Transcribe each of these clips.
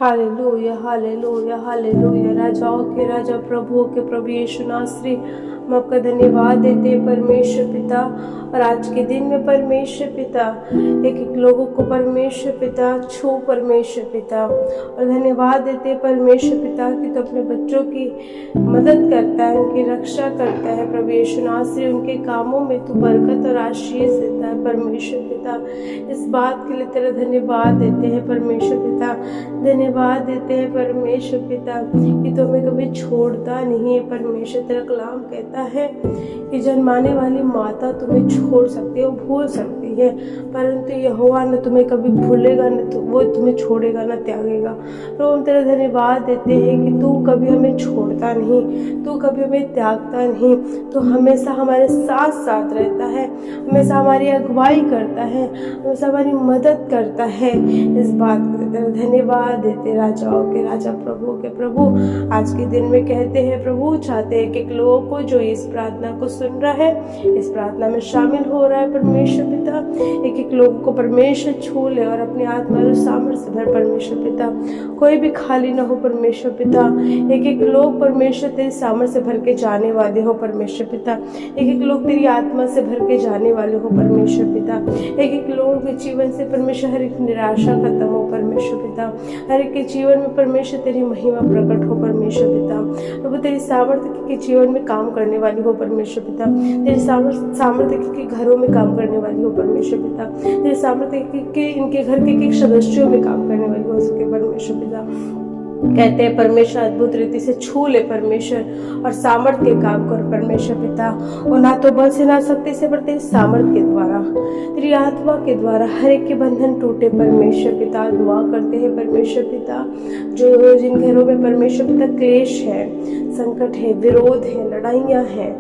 Hallelujah hallelujah hallelujah. राजाओं के राजा प्रभुओं के प्रभु यीशु नासरी, हम आपका धन्यवाद देते हैं परमेश्वर पिता। और आज के दिन में परमेश्वर पिता एक एक लोगों को परमेश्वर पिता छू परमेश्वर पिता, और धन्यवाद देते हैं परमेश्वर पिता कि तो अपने बच्चों की मदद करता है, उनकी रक्षा करता है प्रभु यीशु नासरी। उनके कामों में तू बरकत और आशीष देता है परमेश्वर पिता। इस बात के लिए तेरा धन्यवाद देते हैं परमेश्वर पिता। धन्यवाद देते हैं परमेश्वर पिता कि तो हमें कभी छोड़ता नहीं है परमेश्वर। तेरा कलाम कहता है कि जन्माने वाली माता तुम्हें छोड़ सकती है, वो भूल सकती है, परंतु यहोवा न तुम्हें कभी भूलेगा, न तो वो तुम्हें छोड़ेगा न त्यागेगा। तो हम तेरा धन्यवाद देते हैं कि तू कभी हमें छोड़ता नहीं, तू कभी हमें त्यागता नहीं, तो हमेशा हमारे साथ साथ रहता है, हमेशा हमारी अगुवाई करता है, हमेशा हमारी मदद करता है। इस बात को तेरा धन्यवाद देते राजाओं के राजा प्रभु के प्रभु। आज के दिन में कहते हैं प्रभु चाहते हैं कि लोगों को जो इस प्रार्थना को सुन रहा है, इस प्रार्थना में शामिल हो रहा है परमेश्वर पिता, एक एक लोगों को परमेश्वर छू ले और अपनी आत्मा और सामर्थ्य से भर परमेश्वर पिता। कोई भी खाली ना हो परमेश्वर पिता। एक एक लोग परमेश्वर तेरी सामर्थ्य से भर के जाने वाले हो परमेश्वर पिता। एक एक लोग तेरी आत्मा से भर के जाने वाले हो परमेश्वर पिता। एक एक लोगों के जीवन से परमेश्वर हर एक निराशा खत्म हो परमेश्वर पिता। हर एक के जीवन में परमेश्वर तेरी महिमा प्रकट हो परमेश्वर पिता। प्रभु तेरी सामर्थ्य के जीवन में काम करने वाली हो परमेश्वर पिता। तेरी सामर्थ्य के घरों में काम करने वाली हो परमेश्वर पिता। तेरे सामर्थ्य के इनके घर के एक सदस्यों में काम करने वाली हो सके परमेश्वर पिता। कहते हैं परमेश्वर अद्भुत रीति से छू ले परमेश्वर और सामर्थ्य के काम कर परमेश्वर पिता। और ना तो बल से ना शक्ति से, पर तेरी सामर्थ्य के द्वारा, तेरी आत्मा के द्वारा हर एक के बंधन टूटे परमेश्वर पिता। दुआ करते हैं परमेश्वर पिता जो जिन घरों में परमेश्वर पिता क्लेश है, संकट है, विरोध है, लड़ाइयाँ हैं,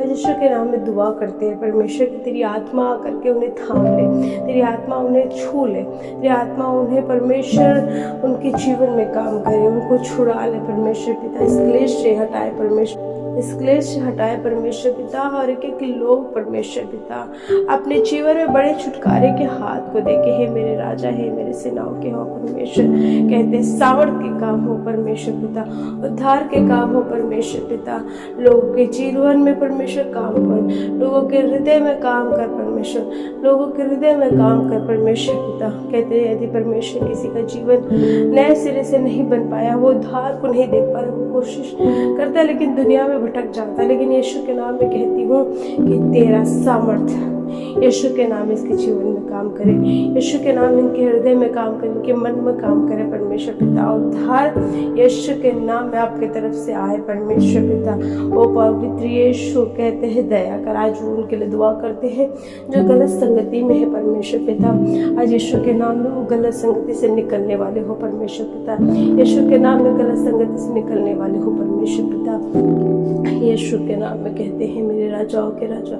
यीशु के नाम में दुआ करते हैं परमेश्वर की तेरी आत्मा आकर के उन्हें थाम ले, तेरी आत्मा उन्हें छू ले, तेरी आत्मा उन्हें परमेश्वर उनके जीवन में काम करे, उनको छुड़ा ले परमेश्वर पिता। इस क्लेश से हटाए परमेश्वर, इस क्लेश से हटाए परमेश्वर पिता। और एक एक लोग परमेश्वर पिता अपने जीवन में बड़े छुटकारे के हाथ को देके हे मेरे राजा, हे मेरे सेनाओं के हो परमेश्वर। कहते सामर्थ के काम हो परमेश्वर पिता, उद्धार के काम हो परमेश्वर पिता। लोगों के जीवन में परमेश्वर काम कर, लोगों के हृदय में काम कर परमेश्वर, लोगों के हृदय में काम कर परमेश्वर पिता। कहते हैं यदि परमेश्वर किसी का जीवन नए सिरे से नहीं बन पाया, वो उद्धार को नहीं देख पा रहा, वो कोशिश करता है लेकिन दुनिया में भटक जाता है, लेकिन यीशु के नाम में कहती हूँ कि तेरा सामर्थ्य यीशु के नाम इसके जीवन में काम करे, यीशु के नाम इनके हृदय में काम करे, इनके मन में काम करे परमेश्वर पिता। उद्धार यीशु के नाम में आपके तरफ से आए परमेश्वर पिता। ओ पवित्र यीशु कहते हैं दया कर। आज वो उनके लिए दुआ करते हैं जो गलत संगति में है परमेश्वर पिता। आज यीशु के नाम में वो गलत संगति से निकलने वाले हो परमेश्वर पिता। यीशु के नाम में गलत संगति से निकलने वाले हो परमेश्वर पिता। यीशु के नाम में कहते हैं मेरे राजाओं के राजा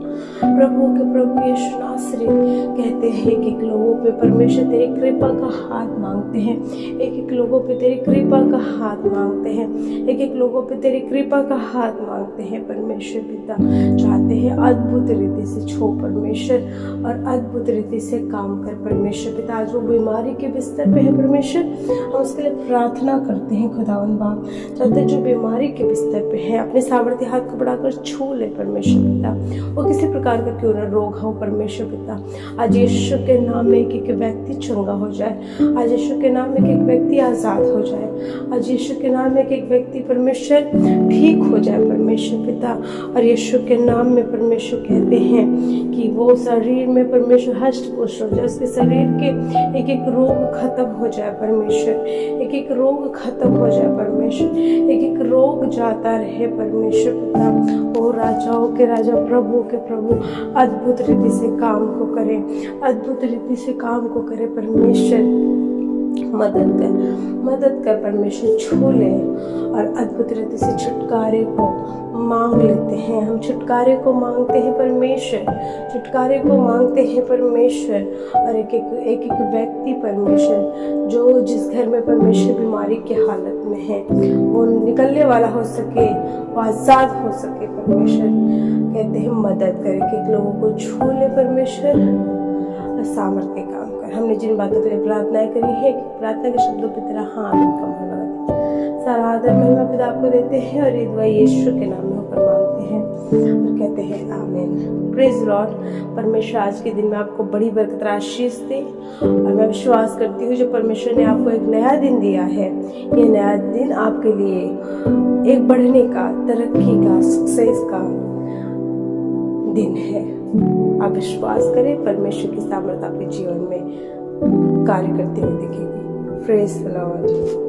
प्रभु के प्रभु यीशु नासरी। कहते हैं एक एक लोगों पे परमेश्वर तेरी कृपा का हाथ मांगते हैं, एक एक लोगों पे तेरी कृपा का हाथ मांगते हैं, एक एक लोगों पे तेरी कृपा का हाथ मांगते हैं परमेश्वर पिता। चाहते हैं अद्भुत रीति से छू परमेश्वर और अद्भुत रीति से काम कर परमेश्वर पिता। आज वो बीमारी के बिस्तर पे है परमेश्वर, हम उसके लिए प्रार्थना करते हैं खुदावन बाप। चाहते जो बीमारी के बिस्तर पे है अपने सामर्थ्य हाथ को बढ़ाकर छू ले परमेश्वर पिता। वो किसी प्रकार का क्यों न रोग हो परमेश्वर पिता। आज यीशु के नाम में एक एक व्यक्ति चंगा हो जाए, आज यीशु के नाम में एक एक व्यक्ति आजाद हो जाए, आज यीशु के नाम में एक एक व्यक्ति परमेश्वर ठीक हो जाए परमेश्वर पिता। और यीशु के नाम में परमेश्वर कहते हैं कि वो शरीर में परमेश्वर हष्ट पुष्ट हो जाए, उसके शरीर के एक एक रोग खत्म हो जाए परमेश्वर, एक एक रोग खत्म हो जाए परमेश्वर, एक एक रोग जाता रहे परमेश्वर पिता। ओ राजाओं के राजा प्रभु के प्रभु अद्भुत रीति से काम को करे, अद्भुत रीति से काम को करे परमेश्वर। मदद कर परमेश्वर। छू ले और अद्भुत रीति से छुटकारे को मांग लेते हैं। हम छुटकारे को मांगते हैं परमेश्वर, छुटकारे को मांगते हैं परमेश्वर। और एक एक व्यक्ति परमेश्वर जो जिस घर में परमेश्वर बीमारी के हालत में है वो निकलने वाला हो सके, वो आजाद हो सके परमेश्वर। कहते हैं मदद करे कि लोगों को छू ले परमेश्वर और सामर्थ्य के काम कर। हमने जिन बातों के लिए प्रार्थनाएं करी है, प्रार्थना के शब्दों की तरह हाँ सारा आदर महिमा पिता आपको देते हैं और ये दुआ यीशु के नाम में होकर मांगते हैं और कहते हैं आमीन। Praise Lord. परमेश्वर आज के दिन में आपको बड़ी बरकत आशीष दे और मैं विश्वास करती हूँ जो परमेश्वर ने आपको एक नया दिन दिया है, ये नया दिन आपके लिए एक बढ़ने का, तरक्की का, सक्सेस का दिन है। आप विश्वास करें, परमेश्वर की सामर्थ आपके जीवन में कार्य करते हुए दिखेगी। Praise the Lord.